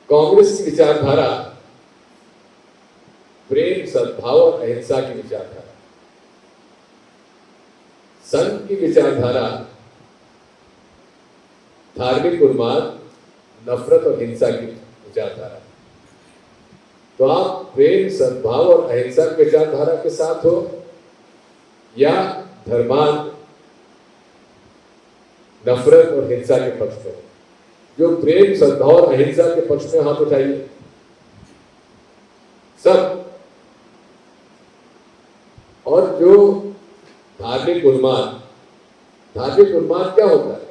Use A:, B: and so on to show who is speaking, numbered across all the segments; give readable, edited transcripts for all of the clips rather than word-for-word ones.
A: कांग्रेस की विचारधारा प्रेम, सद्भाव और अहिंसा की विचारधारा, संघ की विचारधारा धार्मिक उन्माद, नफरत और हिंसा की विचारधारा। तो आप प्रेम, सद्भाव और अहिंसा की विचारधारा के साथ हो या धर्मांध, नफरत और हिंसा के पक्ष में हो। जो प्रेम, सद्भाव और अहिंसा के पक्ष में, हाथ उठाइए सब। और जो धार्मिक उन्माद, धार्मिक उन्माद क्या होता है?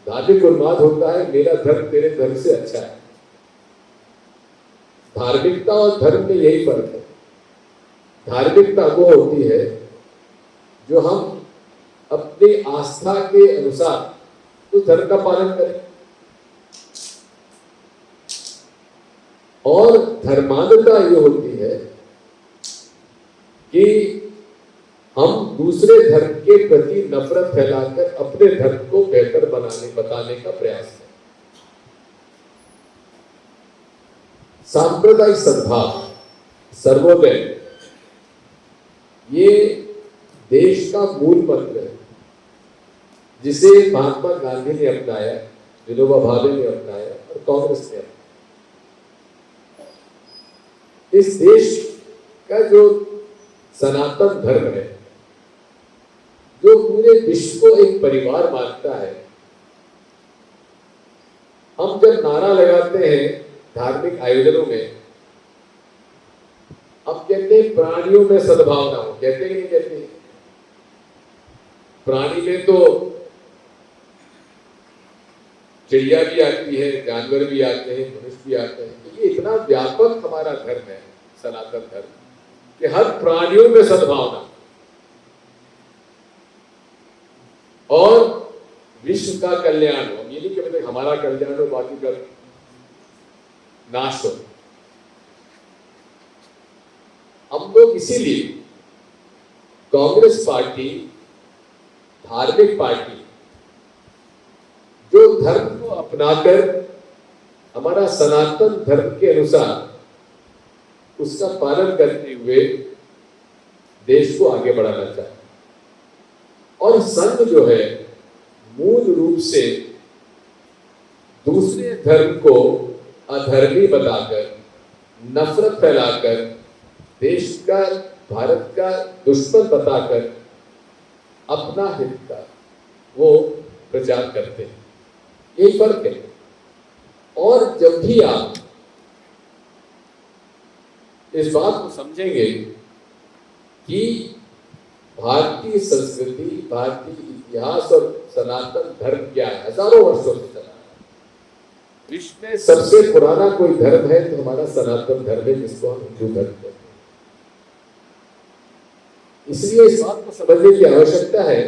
A: धार्मिक उन्माद होता है मेरा धर्म तेरे धर्म से अच्छा है। धार्मिकता और धर्म में यही फर्क है। धार्मिकता वो होती है जो हम अपनी आस्था के अनुसार उस धर्म का पालन करें, और धर्मांधता ये होती है कि हम दूसरे धर्म के प्रति नफरत फैलाकर अपने धर्म को बेहतर बताने का प्रयास करें। सांप्रदायिक सद्भाव, सर्वोदय, ये देश का मूल मंत्र है, जिसे महात्मा गांधी ने अपनाया, विनोबा भावे ने अपनाया और कांग्रेस ने अपनाया। इस देश का जो सनातन धर्म है, जो पूरे विश्व को एक परिवार मानता है, हम जब नारा लगाते हैं धार्मिक आयोजनों में, हम कहते हैं प्राणियों में सद्भावना हो, कहते हैं कि नहीं कहते? प्राणी में तो चिड़िया भी आती है, जानवर भी आते हैं, मनुष्य भी आते हैं। तो ये इतना व्यापक हमारा धर्म है सनातन धर्म कि हर प्राणियों में सद्भावना और विश्व का कल्याण हो। ये नहीं कहते हमारा कल्याण हो बाकी का नाश हो। हम लोग इसीलिए कांग्रेस पार्टी धार्मिक पार्टी, जो धर्म को अपनाकर हमारा सनातन धर्म के अनुसार उसका पालन करते हुए देश को आगे बढ़ाना चाहते। और संघ जो है मूल रूप से दूसरे धर्म को अधर्मी बताकर, नफरत फैलाकर, देश का, भारत का दुश्मन बताकर अपना हित का वो प्रचार करते हैं। यही फर्क है। और जब भी आप इस बात को समझेंगे कि भारतीय संस्कृति, भारतीय इतिहास और सनातन धर्म क्या है, हजारों वर्षों से चला है। विश्व में सबसे पुराना कोई धर्म है तो हमारा सनातन धर्म है, जिसको हम हिंदू धर्म कहते हैं। इसलिए इस बात को समझने की आवश्यकता है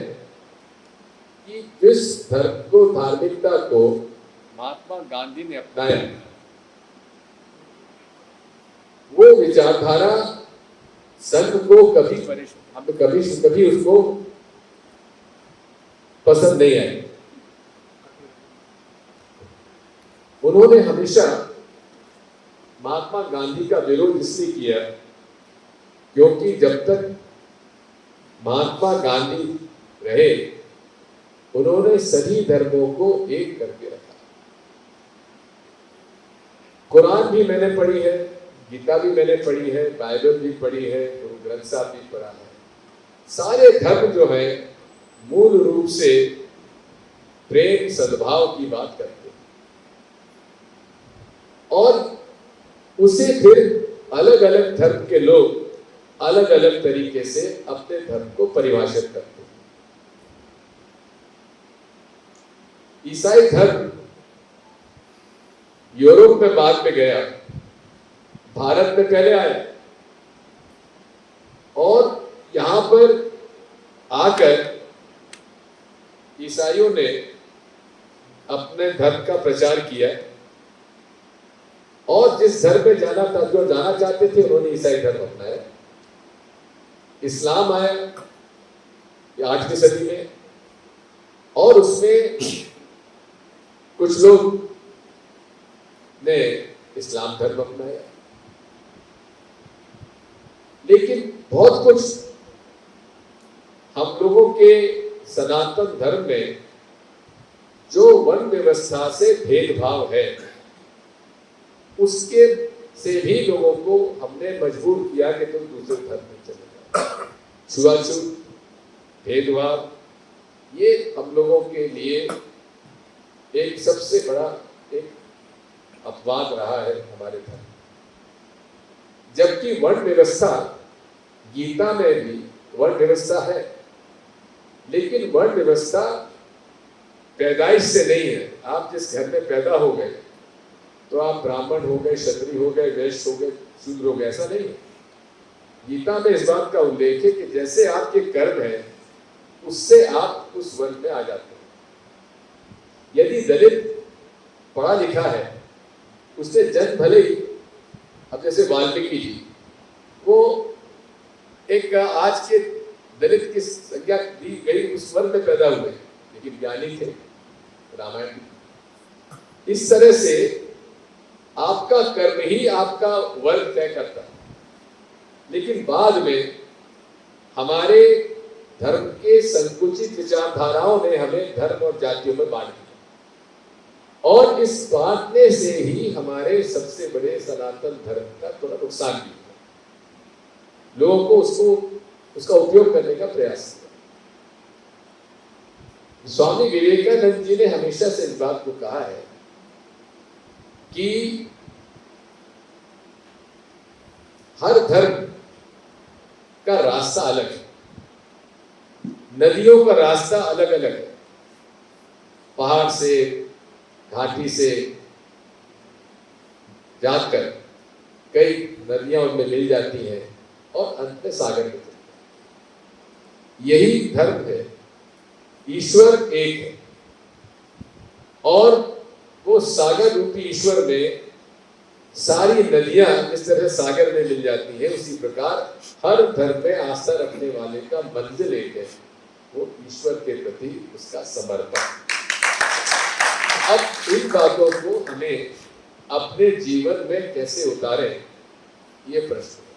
A: कि जिस धर्म को, धार्मिकता को महात्मा गांधी ने अपनाया, वो विचारधारा संघ को कभी उसको पसंद नहीं आई। उन्होंने हमेशा महात्मा गांधी का विरोध इसलिए किया क्योंकि जब तक महात्मा गांधी रहे, उन्होंने सभी धर्मों को एक करके रखा। कुरान भी मैंने पढ़ी है, गीता भी मैंने पढ़ी है, बाइबल भी पढ़ी है, गुरु ग्रंथ साहब भी पढ़ा है। सारे धर्म जो है मूल रूप से प्रेम, सद्भाव की बात करते हैं, और उसे फिर अलग अलग धर्म के लोग अलग अलग तरीके से अपने धर्म को परिभाषित करते हैं। ईसाई धर्म यूरोप में बाद में गया, भारत में पहले आया, और यहां पर आकर ईसाइयों ने अपने धर्म का प्रचार किया, और जिस धर्म में जाना था, जो जाना चाहते थे, उन्होंने ईसाई धर्म अपनाया। इस्लाम आया 8वीं सदी में, और उसमें कुछ लोग ने इस्लाम धर्म अपनाया। लेकिन बहुत कुछ हम लोगों के सनातन धर्म में जो वर्ण व्यवस्था से भेदभाव है, उसके से भी लोगों को हमने मजबूर किया कि तुम दूसरे धर्म में चले जाओ। छुआछूत, भेदभाव, ये हम लोगों के लिए एक सबसे बड़ा एक अपवाद रहा है हमारे धर्म। जबकि वर्ण व्यवस्था, गीता में भी वर्ण व्यवस्था है, लेकिन वर्ण व्यवस्था पैदाइश से नहीं है। आप जिस घर में पैदा हो गए तो आप ब्राह्मण हो गए, क्षत्रिय हो गए, वैश्य हो गए, शूद्र हो गए, ऐसा नहीं है। गीता में इस बात का उल्लेख है कि जैसे आपके कर्म है उससे आप उस वर्ण में आ जाते हैं। यदि दलित पढ़ा लिखा है, उसने जन्म भले ही, अब जैसे वाल्मीकि जी, वो एक आज के दलित की संज्ञा दी गई उस वर्ण में पैदा हुए, लेकिन ज्ञानी थे, रामायण। इस तरह से आपका कर्म ही आपका वर्ग तय करता है। लेकिन बाद में हमारे धर्म के संकुचित विचारधाराओं ने हमें धर्म और जातियों में बांट दिया, और इस बांटने से ही हमारे सबसे बड़े सनातन धर्म का थोड़ा नुकसान भी हुआ। लोगों को उसका उपयोग करने का प्रयास किया। स्वामी विवेकानंद जी ने हमेशा से इस बात को कहा है कि हर धर्म का रास्ता अलग है, नदियों का रास्ता अलग अलग है। पहाड़ से, घाटी से जाकर कई नदियां उनमें मिल जाती हैं और अंत में सागर में चलती हैं। यही धर्म है। ईश्वर एक है और वो सागर रूपी ईश्वर में सारी नदियां जिस तरह सागर में मिल जाती है, उसी प्रकार हर धर्म में आस्था रखने वाले का मंजिल एक है, वो ईश्वर के प्रति उसका समर्पण। अब इन बातों को हमें अपने जीवन में कैसे उतारें, ये प्रश्न है।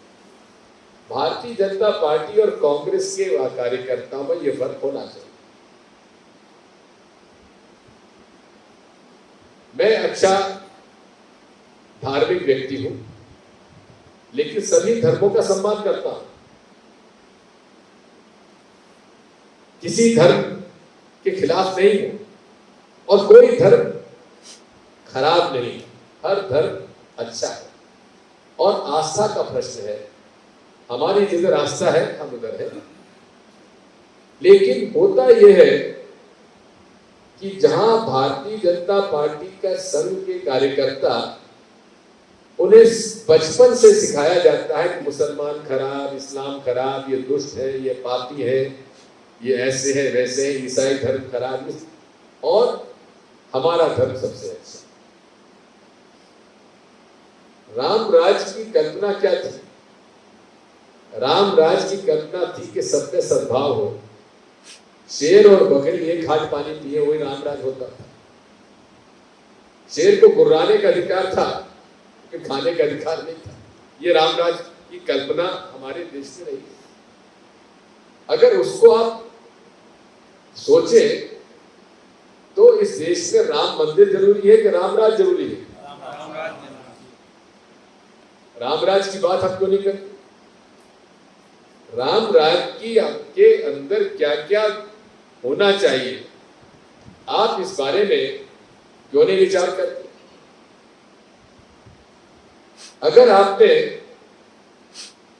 A: भारतीय जनता पार्टी और कांग्रेस के कार्यकर्ताओं में ये फर्क होना चाहिए। मैं अच्छा धार्मिक व्यक्ति हूं, लेकिन सभी धर्मों का सम्मान करता हूं। किसी धर्म के खिलाफ नहीं हूं और कोई धर्म खराब नहीं, हर धर्म अच्छा है। और आस्था का प्रश्न है, हमारी जिधर आस्था है हम उधर है। लेकिन होता यह है कि जहां भारतीय जनता पार्टी का संघ के कार्यकर्ता, उन्हें बचपन से सिखाया जाता है कि मुसलमान खराब, इस्लाम खराब, ये दुष्ट है, ये पापी है, ये ऐसे है वैसे है, ईसाई धर्म खराब, और हमारा धर्म सबसे अच्छा। राम राज की कल्पना क्या थी? राम राज की कल्पना थी कि सब में सद्भाव हो। शेर और बकरी एक खाट पानी पिए, वही रामराज होता था। शेर को गुर्राने का अधिकार था, लेकिन खाने का अधिकार नहीं था। ये रामराज की कल्पना हमारे देश में रही। अगर उसको आप सोचे तो इस देश में राम मंदिर जरूरी है कि रामराज जरूरी है? रामराज की बात हम क्यों नहीं करते? रामराज की आपके अंदर क्या क्या होना चाहिए, आप इस बारे में क्यों नहीं विचार करते? अगर आपने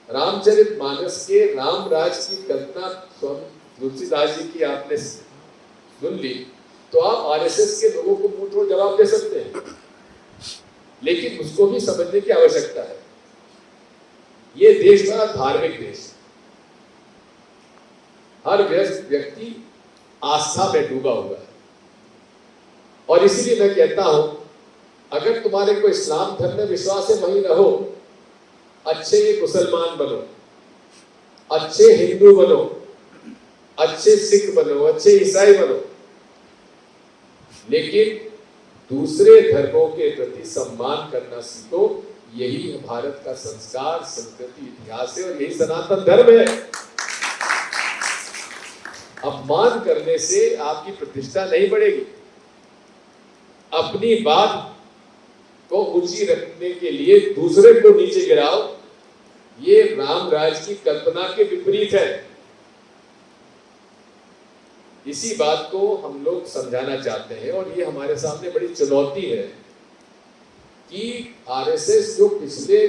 A: रामचरितमानस के रामराज की कल्पना स्वामी तुलसीदास जी की आपने सुन ली, तो आप आरएसएस के लोगों को पूछो, जवाब दे सकते हैं। लेकिन उसको भी समझने की आवश्यकता है। ये देश बड़ा धार्मिक देश, हर व्यक्ति आस्था में डूबा हुआ है। और इसीलिए मैं कहता हूं, अगर तुम्हारे को इस्लाम धर्म में विश्वास है वहीं रहो, अच्छे मुसलमान बनो, अच्छे हिंदू बनो, अच्छे सिख बनो, अच्छे ईसाई बनो, लेकिन दूसरे धर्मों के प्रति सम्मान करना सीखो। यही भारत का संस्कार, संस्कृति, इतिहास है और यही सनातन धर्म है। अपमान करने से आपकी प्रतिष्ठा नहीं बढ़ेगी। अपनी बात को ऊंची रखने के लिए दूसरे को नीचे गिराओ, ये राम राज की कल्पना के विपरीत है। इसी बात को हम लोग समझाना चाहते हैं और ये हमारे सामने बड़ी चुनौती है कि आरएसएस जो पिछले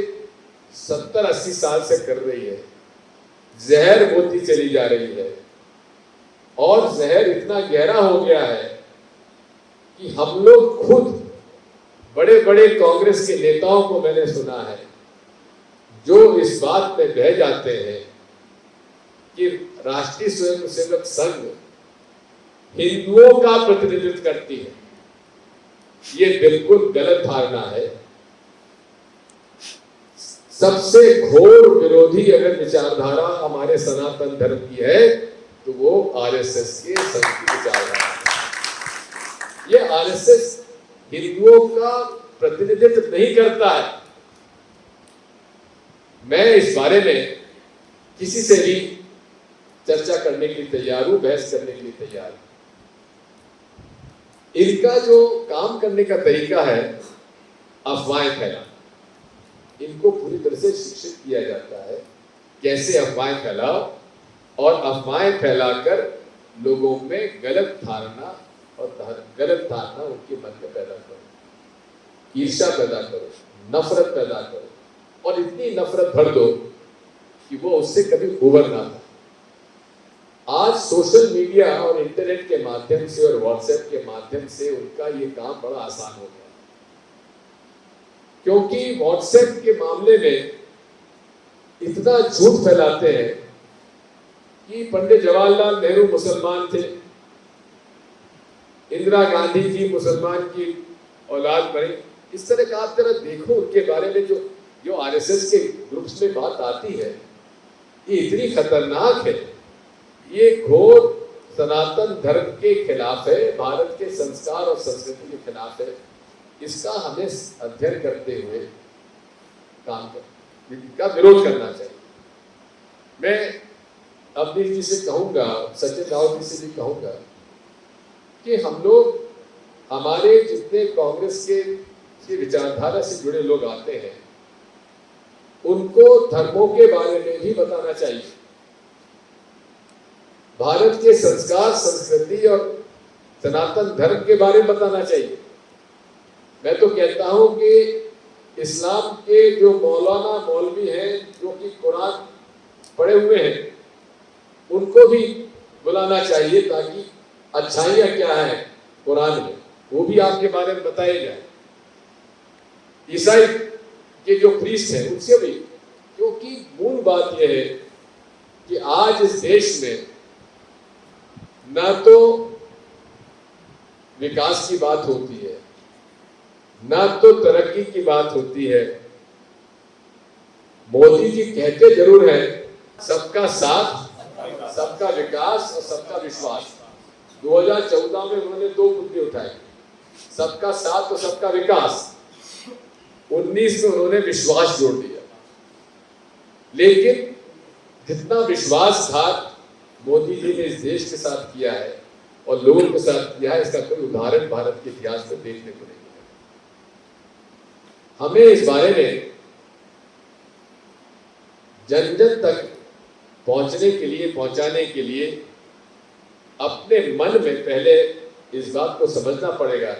A: 70-80 साल से कर रही है, जहर बोती चली जा रही है और जहर इतना गहरा हो गया है कि हम लोग खुद बड़े बड़े कांग्रेस के नेताओं को मैंने सुना है जो इस बात में बह जाते हैं कि राष्ट्रीय स्वयंसेवक संघ हिंदुओं का प्रतिनिधित्व करती है। ये बिल्कुल गलत धारणा है। सबसे घोर विरोधी अगर विचारधारा हमारे सनातन धर्म की है तो वो आरएसएस के संघ की विचारधारा है। ये आरएसएस हिंदुओं का प्रतिनिधित्व नहीं करता है। मैं इस बारे में किसी से भी चर्चा करने के लिए तैयार हूं, बहस करने के लिए तैयार हूं। इनका जो काम करने का तरीका है अफवाहें फैलाना। इनको पूरी तरह से शिक्षित किया जाता है कैसे अफवाहें फैलाओ और अफवाहें फैलाकर लोगों में गलत धारणा उनके मन में पैदा करो, ईर्ष्या पैदा करो, नफरत पैदा करो और इतनी नफरत भर दो कि वो उससे कभी उबर ना पाए। आज सोशल मीडिया और इंटरनेट के माध्यम से और व्हाट्सएप के माध्यम से उनका ये काम बड़ा आसान हो गया, क्योंकि व्हाट्सएप के मामले में इतना झूठ फैलाते हैं कि पंडित जवाहरलाल नेहरू मुसलमान थे, इंदिरा गांधी जी मुसलमान की औलाद बनी। इस तरह का आप जरा देखो उनके बारे में जो आरएसएस के ग्रुप्स में बात आती है, ये इतनी खतरनाक है। ये घोर सनातन धर्म के खिलाफ है, भारत के संस्कार और संस्कृति के खिलाफ है। इसका हमें अध्ययन करते हुए इनका विरोध करना चाहिए। मैं अवनीश जी से कहूंगा, सचिन रावत जी से भी कहूंगा कि हम लोग, हमारे जितने कांग्रेस के विचारधारा से जुड़े लोग आते हैं, उनको धर्मों के बारे में भी बताना चाहिए। भारत के संस्कार, संस्कृति और सनातन धर्म के बारे में बताना चाहिए। मैं तो कहता हूं कि इस्लाम के जो मौलाना मौलवी हैं जो कि कुरान पढ़े हुए हैं, उनको भी बुलाना चाहिए ताकि अच्छाइयां क्या है कुरान में वो भी आपके बारे में बताए जाए। ईसाई के जो प्रीस्ट हैं उनसे भी, क्योंकि मूल बात यह है कि आज इस देश में न तो विकास की बात होती है, न तो तरक्की की बात होती है। मोदी जी कहते जरूर हैं सबका साथ, सबका विकास और सबका विश्वास। 2014 में उन्होंने 2 मुद्दे उठाए, सबका साथ और सबका विकास। 19 में उन्होंने विश्वास जोड़ दिया। लेकिन जितना विश्वासघात मोदी जी ने इस देश के साथ किया है और लोगों के साथ किया है, इसका कोई उदाहरण भारत के इतिहास में देखने को नहीं मिला। हमें इस बारे में जन जन तक पहुंचाने के लिए अपने मन में पहले इस बात को समझना पड़ेगा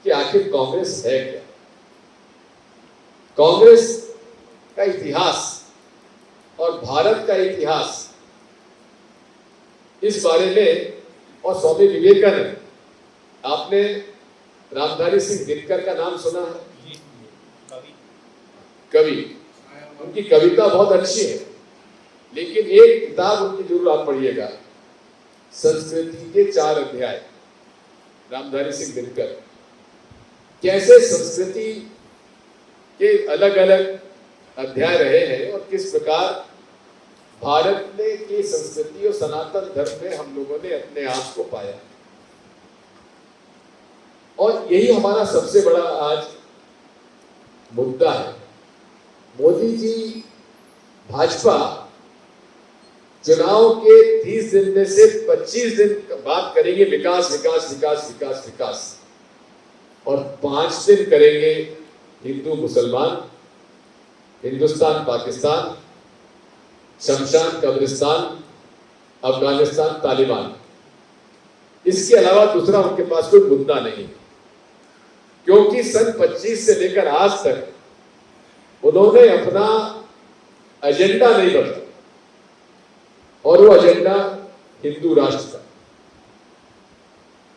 A: कि आखिर कांग्रेस है क्या। कांग्रेस का इतिहास और भारत का इतिहास, इस बारे में, और स्वामी विवेकानंद, आपने रामधारी सिंह दिनकर का नाम सुना है? कवि, उनकी कविता बहुत अच्छी है, लेकिन एक किताब उनकी जरूर आप पढ़िएगा, संस्कृति के 4 अध्याय, रामधारी सिंह दिनकर। कैसे संस्कृति के अलग अलग अध्याय रहे हैं और किस प्रकार भारत ने की संस्कृति और सनातन धर्म में हम लोगों ने अपने आप को पाया। और यही हमारा सबसे बड़ा आज मुद्दा है। मोदी जी भाजपा चुनाव के 30 दिन में से 25 दिन बात करेंगे विकास विकास विकास विकास विकास, और 5 दिन करेंगे हिंदू मुसलमान, हिंदुस्तान पाकिस्तान, शमशान कब्रिस्तान, अफगानिस्तान तालिबान। इसके अलावा दूसरा उनके पास कोई मुद्दा नहीं, क्योंकि सन 25 से लेकर आज तक उन्होंने अपना एजेंडा नहीं बदला, और वो एजेंडा हिंदू राष्ट्र का,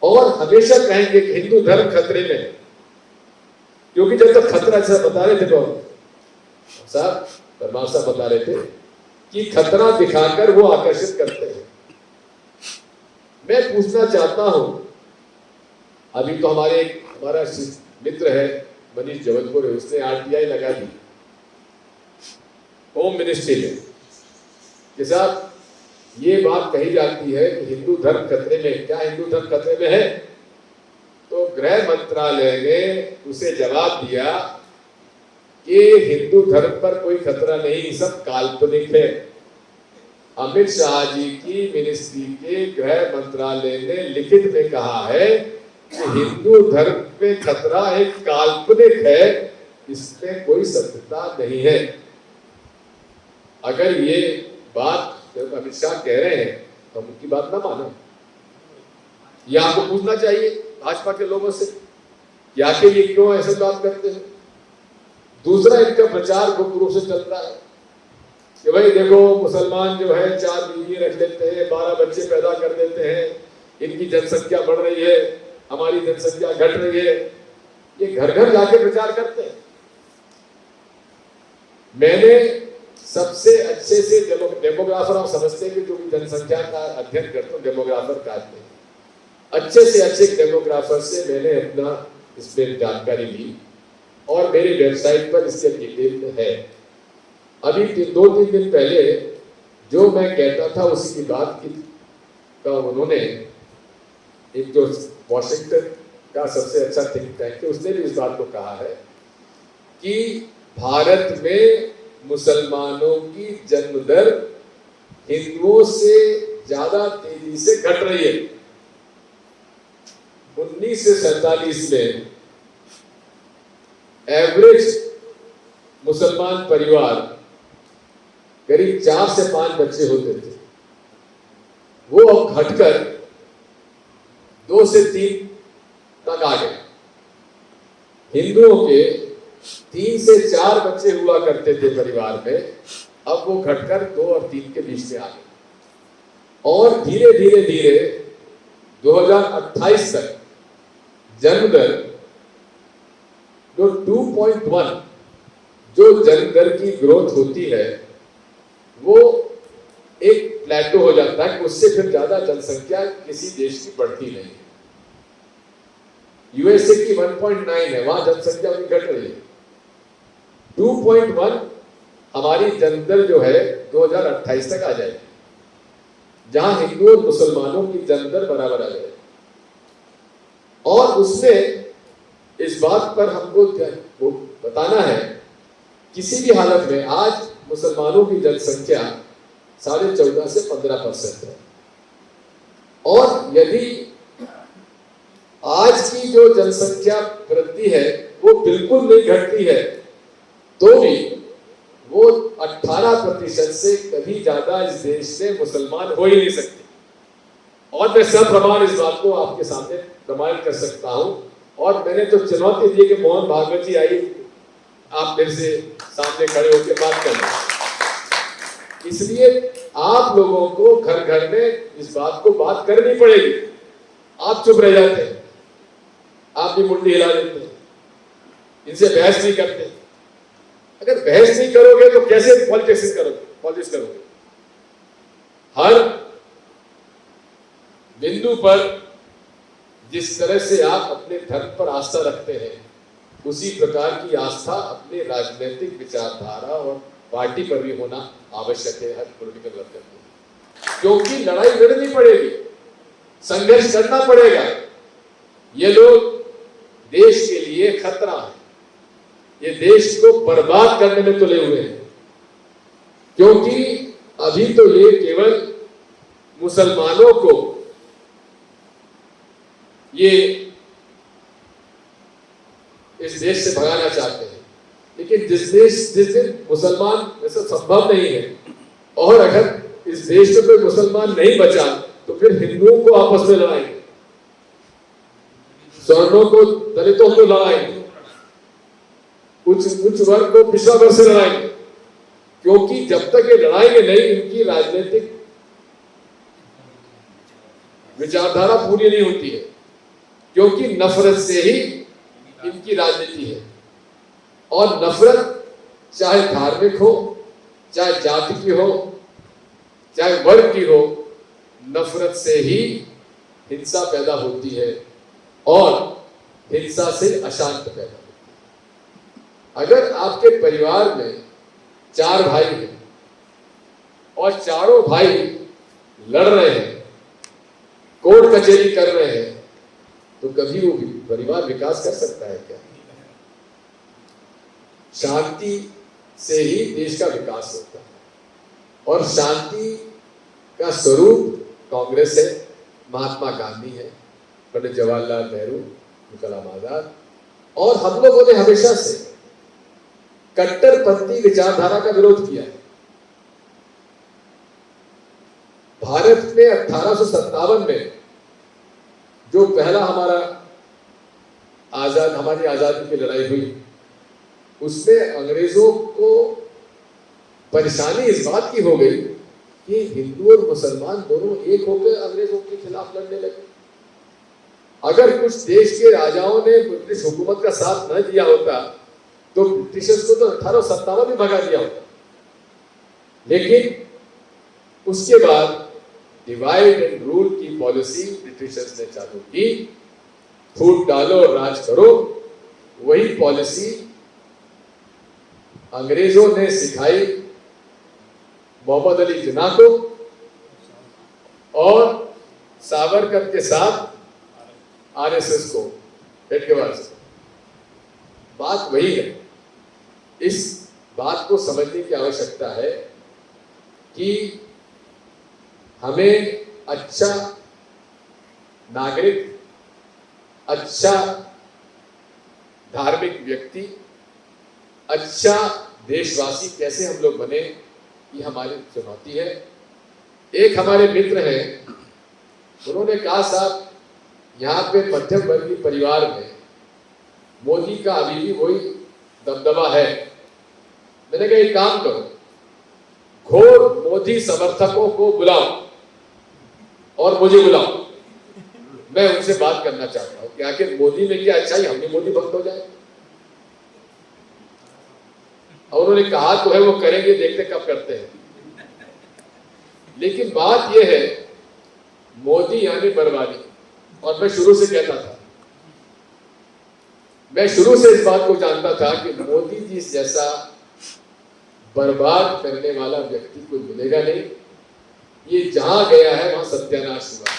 A: और हमेशा कहेंगे कि हिंदू धर्म खतरे में है। क्योंकि जब तक खतरा ऐसा बता रहे थे साहब, परमार साहब बता रहे थे कि खतरा दिखाकर वो आकर्षित करते हैं। मैं पूछना चाहता हूं, अभी तो हमारा मित्र है मनीष जबलपुर, उसने आरटीआई लगा दी होम मिनिस्ट्री में कि साहब ये बात कही जाती है कि हिंदू धर्म खतरे में। क्या हिंदू धर्म खतरे में है? तो गृह मंत्रालय ने उसे जवाब दिया कि हिंदू धर्म पर कोई खतरा नहीं, सब काल्पनिक है। अमित शाह जी की मिनिस्ट्री के गृह मंत्रालय ने लिखित में कहा है कि हिंदू धर्म पे खतरा एक काल्पनिक है, इसमें कोई सत्यता नहीं है। अगर ये बात अमित शाह कह रहे हैं तो उनकी बात ना मानो। ये आपको पूछना चाहिए भाजपा के लोगों से कि आखिर ये क्यों ऐसे बात करते हैं। दूसरा, इनका प्रचार गुप्त रूप से चल रहा है कि भाई देखो मुसलमान जो है 4 बीवी रख लेते हैं, 12 बच्चे पैदा कर देते हैं, इनकी जनसंख्या बढ़ रही है, हमारी जनसंख्या घट रही है। ये घर घर जाके प्रचार करते हैं। मैंने सबसे अच्छे से डेमोग्राफर, हम समझते हैं कि जो भी जनसंख्या का अध्ययन करते हैं डेमोग्राफर कहते हैं, अच्छे से अच्छे डेमोग्राफर से मैंने अपना इसमें जानकारी ली और मेरी वेबसाइट पर इसके डिटेल है। अभी 2-3 दिन पहले जो मैं कहता था उसी की बात की का उन्होंने, एक जो वॉशिंगटन का सबसे अच्छा थिंक टैंक है उसने भी इस बात को कहा है कि भारत में मुसलमानों की जन्म दर हिंदुओं से ज्यादा तेजी से घट रही है। 1947 में एवरेज मुसलमान परिवार करीब 4 से 5 बच्चे होते थे, वो अब घटकर 2 से 3 तक आ गए। हिंदुओं के 3 से 4 बच्चे हुआ करते थे परिवार में, अब वो घटकर 2 और 3 के बीच में आ गए। और धीरे धीरे धीरे 2028 तक जन्म दर जो 2.1 जो जन्म दर की ग्रोथ होती है वो एक प्लेटो हो जाता है कि उससे फिर ज्यादा जनसंख्या किसी देश की बढ़ती नहीं है। यूएसए की 1.9 है, वहां जनसंख्या उनकी घट रही है। 2.1 हमारी जन्म दर जो है 2028 तक आ जाएगी, जहां हिंदू और मुसलमानों की जन्म दर बराबर आ जाएगी। और उसमें इस बात पर हमको बताना है, किसी भी हालत में आज मुसलमानों की जनसंख्या 14.5 से 15% है, और यदि आज की जो जनसंख्या वृद्धि है वो बिल्कुल नहीं घटती है तो भी वो 18% से कभी ज्यादा इस देश में मुसलमान हो ही नहीं सकते। और मैं सब प्रमाण इस बात को आपके सामने प्रमाणित कर सकता हूं। और मैंने तो चुनौती दी कि मोहन भागवत जी आई, आप मेरे से सामने खड़े होकर बात करें। इसलिए आप लोगों को घर घर में इस बात को बात करनी पड़ेगी। आप चुप रह जाते हैं, आप भी मुंडी हिला देते हैं, इनसे बहस नहीं करते। अगर बहस नहीं करोगे तो कैसे पॉलिटिक्स करोगे? हर बिंदु पर जिस तरह से आप अपने धर्म पर आस्था रखते हैं उसी प्रकार की आस्था अपने राजनीतिक विचारधारा और पार्टी पर भी होना आवश्यक है हर पॉलिटिकल वर्कर को, क्योंकि लड़ाई लड़नी पड़ेगी, संघर्ष करना पड़ेगा। ये लोग देश के लिए खतरा है, ये देश को बर्बाद करने में तुले हुए हैं। क्योंकि अभी तो ये केवल मुसलमानों को ये इस देश से भगाना चाहते हैं, लेकिन जिस दिन मुसलमान वैसे संभव नहीं है, और अगर इस देश में कोई मुसलमान नहीं बचा तो फिर हिंदुओं को आपस में लड़ाएंगे, सवर्णों को दलितों को लड़ाएंगे, उच्च वर्ग को पिछड़ा वर्ग से लड़ाएंगे। क्योंकि जब तक ये लड़ाएंगे नहीं, इनकी राजनीतिक विचारधारा पूरी नहीं होती है। क्योंकि नफरत से ही इनकी राजनीति है, और नफरत चाहे धार्मिक हो, चाहे जाति की हो, चाहे वर्ग की हो, नफरत से ही हिंसा पैदा होती है और हिंसा से अशांति पैदा होती है। अगर आपके परिवार में 4 भाई हैं और चारों भाई लड़ रहे हैं, कोर्ट कचहरी कर रहे हैं, तो कभी वो परिवार विकास कर सकता है क्या? शांति से ही देश का विकास होता है, और शांति का स्वरूप कांग्रेस है, महात्मा गांधी है, पंडित जवाहरलाल नेहरू, कलाम आजाद, और हम लोगों ने हमेशा से कट्टरपंथी विचारधारा का विरोध किया है। भारत में 1857 में जो पहला हमारी आजादी की लड़ाई हुई, उसमें अंग्रेजों को परेशानी इस बात की हो गई कि हिंदू और मुसलमान दोनों एक होकर अंग्रेजों के खिलाफ लड़ने लगे। अगर कुछ देश के राजाओं ने ब्रिटिश हुकूमत का साथ न दिया होता तो ब्रिटिशर्स को तो 1857 में भगा दिया होता। लेकिन उसके बाद डिवाइड एंड रूल की पॉलिसी ब्रिटिशर्स ने चालू की, फूट डालो और राज करो। वही पॉलिसी अंग्रेजों ने सिखाई मोहम्मद अली जिन्ना को, और सावरकर के साथ आरएसएस को, हेडगेवार से। बात वही है। इस बात को समझने की आवश्यकता है कि हमें अच्छा नागरिक, अच्छा धार्मिक व्यक्ति, अच्छा देशवासी कैसे हम लोग बने, ये हमारी चुनौती है। एक हमारे मित्र हैं, उन्होंने कहा साहब यहाँ पे मध्यम वर्गीय परिवार में मोदी का अभी भी वही दबदबा है। मैंने कहा एक काम करो, घोर मोदी समर्थकों को बुलाओ और मुझे बुलाओ, मैं उनसे बात करना चाहता हूं कि आखिर मोदी में क्या अच्छाई, हम भी मोदी भक्त हो जाए। और उन्होंने कहा तो है वो करेंगे, देखते कब करते हैं। लेकिन बात यह है, मोदी यानी बर्बादी। और मैं शुरू से कहता था, मैं शुरू से इस बात को जानता था कि मोदी जी जैसा बर्बाद करने वाला व्यक्ति कोई मिलेगा नहीं। ये जहां गया है वहां सत्यानाश हुआ।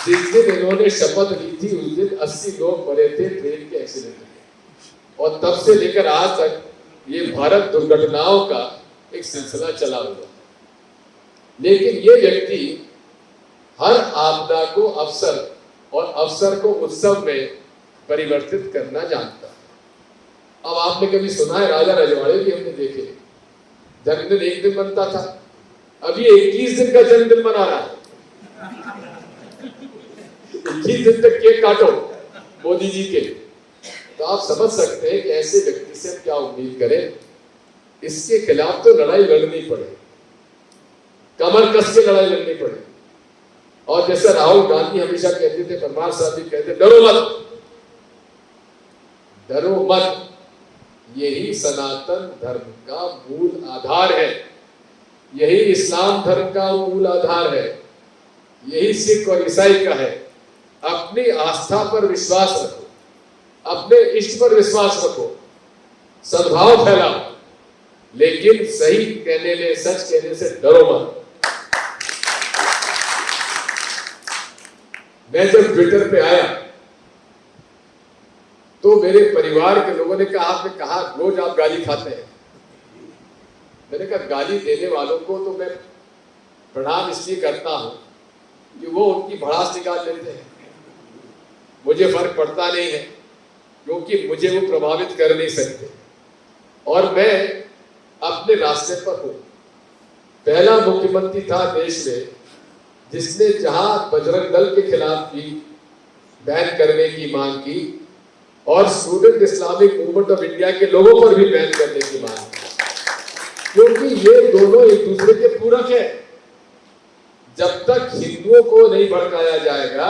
A: जिस दिन इन्होंने शपथ ली थी उस दिन 80 लोग मरे थे ट्रेन के एक्सीडेंट में, और तब से लेकर आज तक ये भारत दुर्घटनाओं का एक सिलसिला चला हुआ। लेकिन ये व्यक्ति हर आपदा को अवसर और अवसर को उत्सव में परिवर्तित करना जानता है। अब आपने कभी सुना है, राजा रजवाड़े भी हमने देखे, जन्मदिन एक दिन बनता था, अभी 21 दिन का जन्मदिन मना रहा है। 21 दिन तक केक काटो मोदी जी के। तो आप समझ सकते हैं कि ऐसे व्यक्ति से हम क्या उम्मीद करें। इसके खिलाफ तो लड़ाई लड़नी पड़े, कमर कस के लड़ाई लड़नी पड़े। और जैसे राहुल गांधी हमेशा कहते थे, परमार साहब भी कहते, डरो मत, डरो मत। यही सनातन धर्म का मूल आधार है, यही इस्लाम धर्म का मूल आधार है, यही सिख और ईसाई का है। अपनी आस्था पर विश्वास रखो, अपने इष्ट पर विश्वास रखो, सद्भाव फैलाओ, लेकिन सही कहने में, सच कहने से डरो मत। मैं जब ट्विटर पे आया तो मेरे परिवार के लोगों ने कहा, आपने कहा रोज आप गाली खाते हैं। मैंने कहा गाली देने वालों को तो मैं प्रणाम इसलिए करता हूं कि वो उनकी भड़ास निकाल लेते हैं, मुझे फर्क पड़ता नहीं है, क्योंकि मुझे वो प्रभावित कर नहीं सकते और मैं अपने रास्ते पर हूं। पहला मुख्यमंत्री था देश में जिसने जहां बजरंग दल के खिलाफ भी बैन करने की मांग की और student Islamic movement of India के लोगों पर भी बैन करने की मांग की, क्योंकि ये दोनों एक दूसरे के पूरक है। जब तक हिंदुओं को नहीं भड़काया जाएगा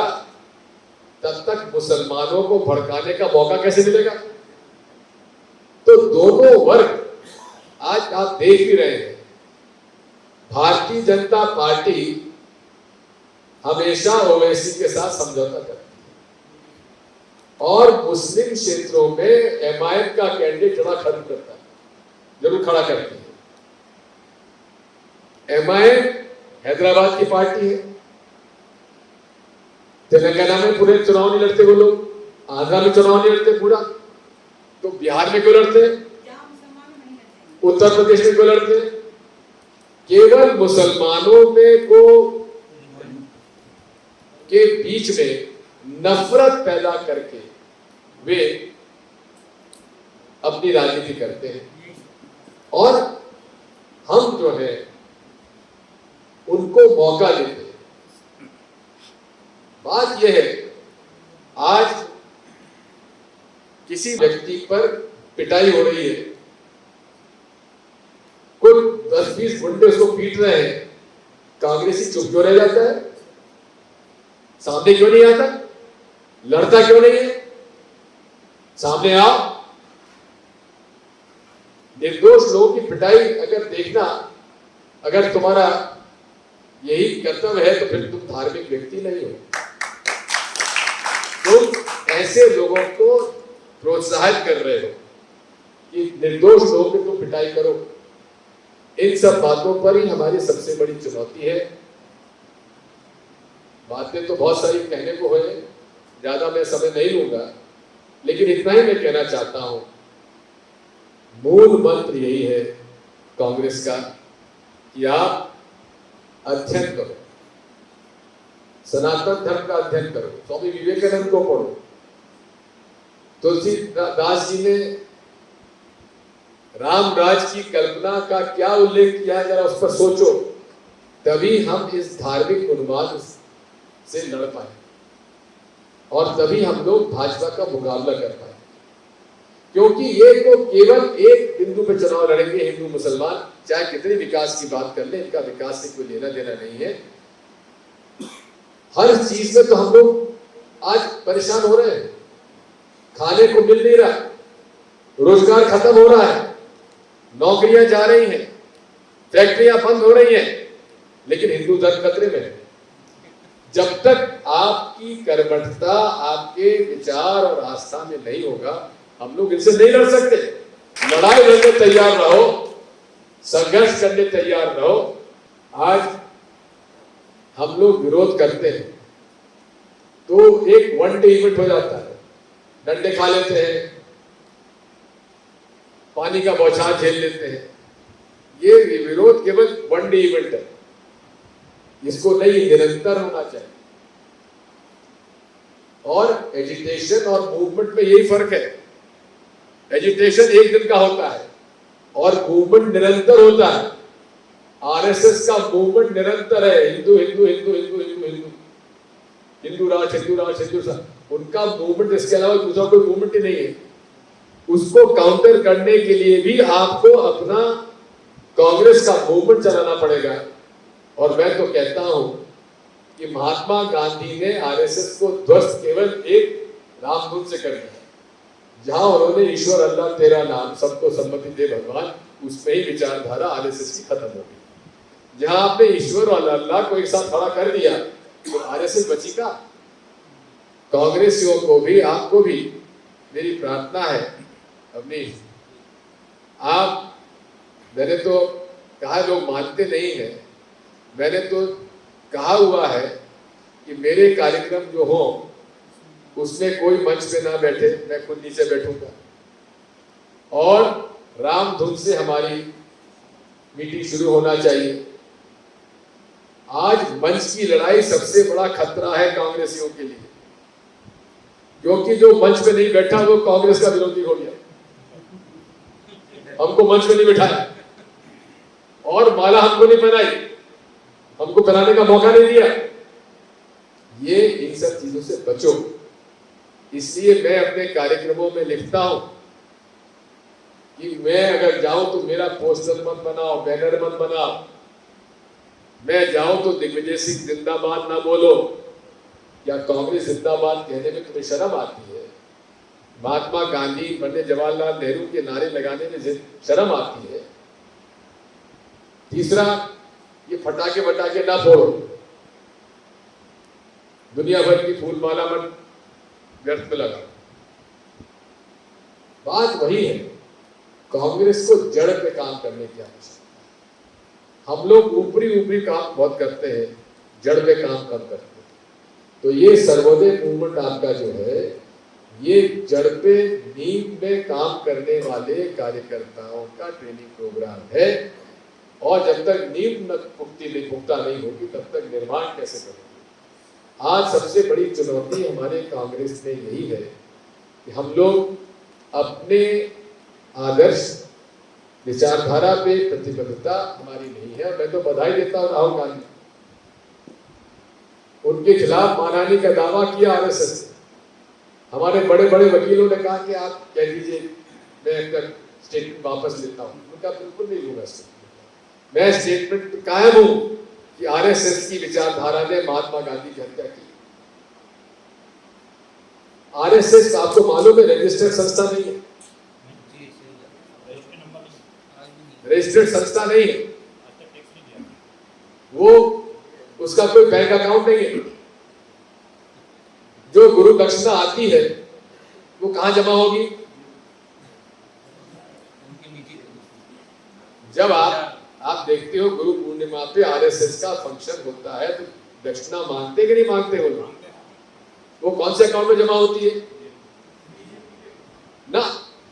A: तब तक मुसलमानों को भड़काने का मौका कैसे मिलेगा? तो दोनों वर्ग आज आप देख ही रहे हैं, भारतीय जनता पार्टी हमेशा ओवैसी के साथ समझौता करती है और मुस्लिम क्षेत्रों में एमआईएम का कैंडिडेट जरूर खड़ा करती है। एमआईएम हैदराबाद की पार्टी है, तेलंगाना में पूरे चुनाव नहीं लड़ते वो लोग, आंध्रा में चुनाव नहीं लड़ते पूरा, तो बिहार में क्यों लड़ते हैं? उत्तर प्रदेश में क्यों लड़ते हैं? केवल मुसलमानों में को के बीच में नफरत पैदा करके वे अपनी राजनीति करते हैं और हम जो है उनको मौका देते हैं। बात यह है, आज किसी व्यक्ति पर पिटाई हो रही है, कुल 10-20 गुंडे उसको पीट रहे हैं, कांग्रेसी चुप क्यों रह जाता है? सामने क्यों नहीं आता? लड़ता क्यों नहीं है? सामने आओ। निर्दोष लोगों की पिटाई अगर देखना, अगर तुम्हारा यही कर्तव्य है तो फिर तुम धार्मिक व्यक्ति नहीं हो। तुम ऐसे लोगों को प्रोत्साहित कर रहे हो कि निर्दोष लोगों की तुम पिटाई करो। इन सब बातों पर ही हमारी सबसे बड़ी चुनौती है। बातें तो बहुत सारी कहने को है, ज्यादा मैं समय नहीं लूंगा, लेकिन इतना ही मैं कहना चाहता हूं, मूल मंत्र यही है कांग्रेस का कि आप अध्ययन करो, सनातन धर्म का अध्ययन करो, स्वामी विवेकानंद को पढ़ो, तुलसीदास जी ने राम राज की कल्पना का क्या उल्लेख किया है, जरा उस पर सोचो, तभी हम इस धार्मिक उन्माद से लड़ पाए और तभी हम लोग भाजपा का मुकाबला कर पाए। क्योंकि ये तो केवल एक बिंदु पे चुनाव लड़ेंगे हिंदू मुसलमान, चाहे कितने विकास की बात कर ले, इनका विकास से कोई लेना देना नहीं है। हर चीज में तो हम लोग आज परेशान हो रहे हैं, खाने को मिल नहीं रहा, रोजगार खत्म हो रहा है, नौकरियां जा रही हैं, फैक्ट्रियां बंद हो रही हैं, लेकिन हिंदू धर्म खतरे में है। जब तक आपकी कर्मठता आपके विचार और आस्था में नहीं होगा, हम लोग इनसे नहीं लड़ सकते। लड़ाई लड़ने तैयार रहो, संघर्ष करने तैयार रहो। आज हम लोग विरोध करते हैं तो एक वन डे इवेंट हो जाता है, डंडे खा लेते हैं, पानी का बौछार झेल लेते हैं। ये विरोध केवल वन डे इवेंट है, इसको नहीं, निरंतर होना चाहिए। और एजिटेशन और मूवमेंट में यही फर्क है, एजिटेशन एक दिन का होता है और मूवमेंट निरंतर होता है। आरएसएस का मूवमेंट निरंतर है, हिंदू हिंदू हिंदू हिंदू हिंदू हिंदू हिंदू राज हिंदू राज हिंदू राज, उनका मूवमेंट इसके अलावा दूसरा कोई मूवमेंट ही नहीं है। उसको काउंटर करने के लिए भी आपको अपना कांग्रेस का मूवमेंट चलाना पड़ेगा। और मैं तो कहता हूं कि महात्मा गांधी ने आरएसएस को ध्वस्त केवल एक रामधुन से कर दिया, जहां उन्होंने ईश्वर अल्लाह तेरा नाम सबको सम्मति दे भगवान, उसमें ही विचारधारा आरएसएस की खत्म हो गई। जहां आपने ईश्वर और अल्लाह को एक साथ खड़ा कर दिया तो आरएसएस बची का। कांग्रेसियों को भी, आपको भी मेरी प्रार्थना है, अपनी आप, मैंने तो कहा लोग मानते नहीं है, मैंने तो कहा हुआ है कि मेरे कार्यक्रम जो हो उसमें कोई मंच पे ना बैठे, मैं खुद नीचे बैठूंगा और राम धुन से हमारी मीटिंग शुरू होना चाहिए। आज मंच की लड़ाई सबसे बड़ा खतरा है कांग्रेसियों के लिए, क्योंकि जो मंच पे नहीं बैठा वो कांग्रेस का विरोधी हो गया। हमको मंच पे नहीं बिठाया और माला हमको नहीं पहनाई, हमको पहनाने का मौका नहीं दिया। ये इन सब चीजों से बचो। इसलिए मैं अपने कार्यक्रमों में लिखता हूं कि मैं अगर जाऊं तो मेरा पोस्टर मत बनाओ, बैनर मत बनाओ। मैं जाऊं तो दिग्विजय सिंह जिंदाबाद ना बोलो। या कांग्रेस जिंदाबाद कहने में तुम्हें शर्म आती है? महात्मा गांधी, पंडित जवाहरलाल नेहरू के नारे लगाने में शर्म आती है? तीसरा, ये फटाके वटाके ना फोड़ो, दुनिया भर की फूलमाला मत व्यर्थ में लगाओ। बात वही है, कांग्रेस को जड़ पे काम करने की आवश्यकता है। हम लोग ऊपरी ऊपरी काम बहुत करते हैं, जड़ पे काम कम करते हैं। तो ये सर्वोदय मूवमेंट आपका जो है, ये जड़ पे नींव में काम करने वाले कार्यकर्ताओं का ट्रेनिंग प्रोग्राम है। और जब तक नींव पुख्ता नहीं होगी तब तक निर्माण कैसे करेंगे? आज सबसे बड़ी चुनौती हमारे कांग्रेस में यही है कि हम लोग अपने आदर्श विचारधारा पे प्रतिबद्धता हमारी नहीं है। मैं तो बधाई देता हूं राहुल गांधी, उनके खिलाफ मानहानि का दावा किया आरएसएस ने। हमारे बड़े बड़े वकीलों ने कहा कि आप कह दीजिए मैं एक स्टेटमेंट वापस लेता हूं। उनका बिल्कुल नहीं लूंगा स्टेटमेंट। मैं स्टेटमेंट पे कायम हूं कि आरएसएस की विचारधारा ने महात्मा गांधी की हत्या की। आरएसएस आपको मालूम है रजिस्टर्ड संस्था नहीं है, रजिस्टर्ड संस्था नहीं है वो, उसका कोई बैंक अकाउंट नहीं है। जो गुरु दक्षिणा आती है वो कहां जमा होगी? जब आप देखते हो गुरु पूर्णिमा पे आरएसएस का फंक्शन होता है तो दक्षिणा मांगते कि नहीं मांगते हो? वो कौन से अकाउंट में जमा होती है ना?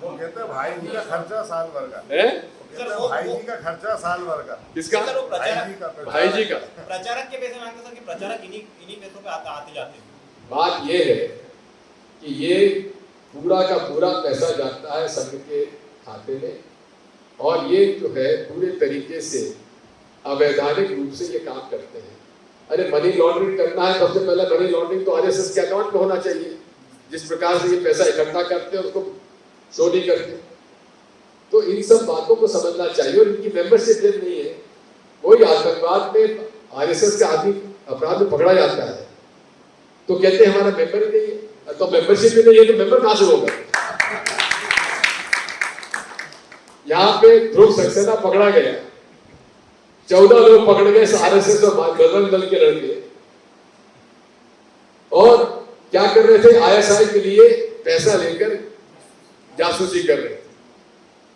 B: वो कहते हैं भाई जी का खर्चा साल भर का
A: है।
B: भाई जी का खर्चा साल भर का।
A: किसका? भाई जी का।
C: प्रचारक के पैसे मांगते सर कि प्रचारक इन्हीं पैसों पे आते जाते हैं।
A: बात ये है कि ये पूरा का पूरा पैसा जाता है संघ के खाते में और ये जो है पूरे तरीके से अवैधानिक रूप से ये काम करते हैं। अरे मनी लॉन्ड्रिंग करना है, सबसे पहले मनी लॉन्ड्रिंग तो आरएसएस के अकाउंट में होना चाहिए। जिस प्रकार से ये पैसा इकट्ठा करते हैं उसको शो नहीं करते। तो इन सब बातों को समझना चाहिए। और इनकी मेंबरशिप जब नहीं है, कोई आतंकवाद में आरएसएस का आदमी अपराध में पकड़ा जाता है तो कहते हैं हमारा मेंबर ही नहीं है। तो मेंबरशिप ही नहीं है तो मेंबर कहां से होगा? यहाँ पे ध्रुव सक्सेना पकड़ा गया, 14 लोग पकड़ गए आरएसएस और बजरंग दल के लड़के, और क्या कर रहे थे? आईएसआई के लिए पैसा लेकर जासूसी कर रहे थे।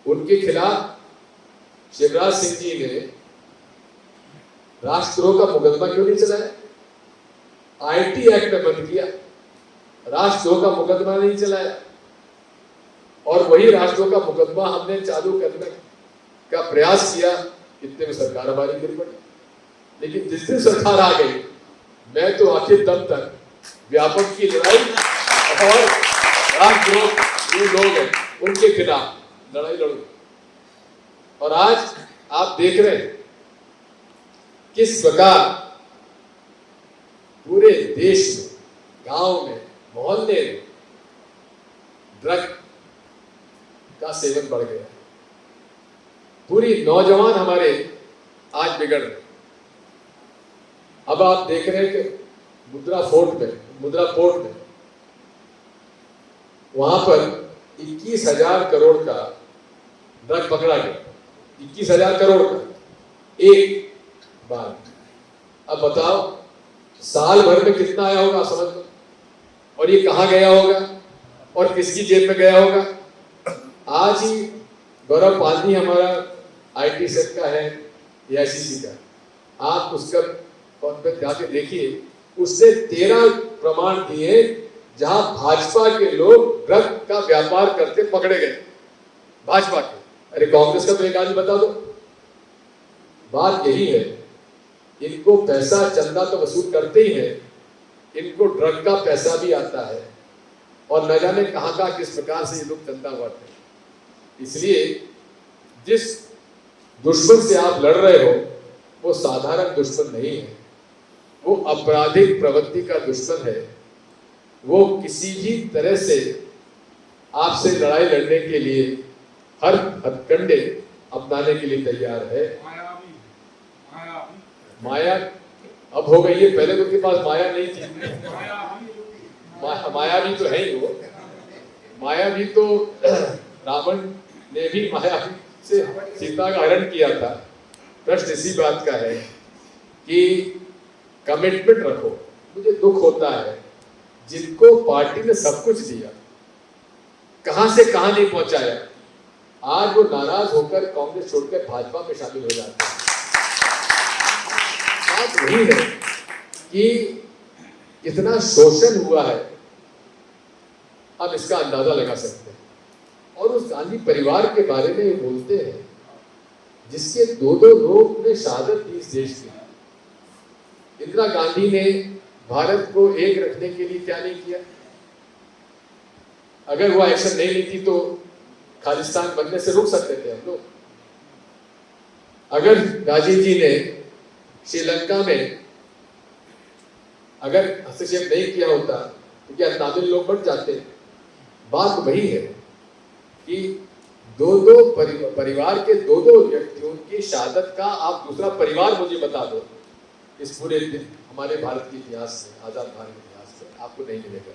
A: उनके खिलाफ शिवराज सिंह जी ने राष्ट्रद्रोह का मुकदमा क्यों नहीं चलाया? आईटी एक्ट में बंद किया, राष्ट्रद्रोह का मुकदमा नहीं चलाया। और वही राष्ट्रद्रोह का मुकदमा हमने चालू करने का प्रयास किया, इतने में सरकार हमारी गिर पड़ी। लेकिन जिस दिन सरकार आ गई, मैं तो आखिर दम तक व्यापक की लड़ाई और राष्ट्रद्रोह जो लोग हैं उनके खिलाफ लड़ाई लड़ूंगा। और आज आप देख रहे हैं किस प्रकार पूरे देश में, गांव में, मोहल्ले में ड्रग का सेवन बढ़ गया। पूरी नौजवान हमारे आज बिगड़ रहे। अब आप देख रहे हैं कि मुद्रा पोर्ट में वहां पर 21,000 करोड़ का ड्रग पकड़ा गया। 21,000 करोड़ का एक बार। अब बताओ साल भर में कितना आया होगा समझ लो। और ये कहां गया होगा और किसकी जेब में गया होगा? आज ही गौरव पालनी हमारा आईटी सेट का है, एआईसीसी का, आप उसका जाके देखिए, उसने 13 प्रमाण दिए जहां भाजपा के लोग ड्रग का व्यापार करते पकड़े गए, भाजपा के। अरे कांग्रेस का तो एक आदमी बता दो। बात यही है, इनको पैसा चंदा तो वसूल करते ही है, इनको ड्रग का पैसा भी आता है और न जाने कहां कहां किस प्रकार से ये लोग चंदा बांटते हैं। इसलिए जिस दुश्मन से आप लड़ रहे हो वो साधारण दुश्मन नहीं है, वो आपराधिक प्रवृत्ति का दुश्मन है। वो किसी भी तरह से आपसे लड़ाई लड़ने के लिए हर हथकंडे अपनाने के लिए तैयार है। माया अब हो गई है, पहले तो उनके पास माया नहीं थी। मायावी तो है ही वो। मायावी तो रावण ने भी मायावी से सीता का हरण किया था। प्रश्न इसी बात का है कि कमिटमेंट रखो। मुझे दुख होता है जिनको पार्टी ने सब कुछ दिया, कहां से कहां नहीं पहुंचाया, आज वो नाराज होकर कांग्रेस छोड़कर भाजपा में शामिल हो जाते हैं। बात वही है कि कितना शोषण हुआ है, आप इसका अंदाजा लगा सकते हैं। और उस गांधी परिवार के बारे में ये बोलते हैं जिसके दो लोग ने शहादत दी इस देश की। इंदिरा गांधी ने भारत को एक रखने के लिए क्या नहीं किया? अगर वो एक्शन नहीं लेती तो खालिस्तान बनने से रोक सकते थे हम लोग। अगर राजीव जी ने श्रीलंका में अगर हस्तक्षेप नहीं किया होता तो क्या तमिल लोग बढ़ जाते? बात वही है कि दो परिवार के दो व्यक्तियों की शहादत का आप दूसरा परिवार मुझे बता दो इस पूरे हमारे भारत के इतिहास में, आजाद भारत के इतिहास में आपको नहीं मिलेगा।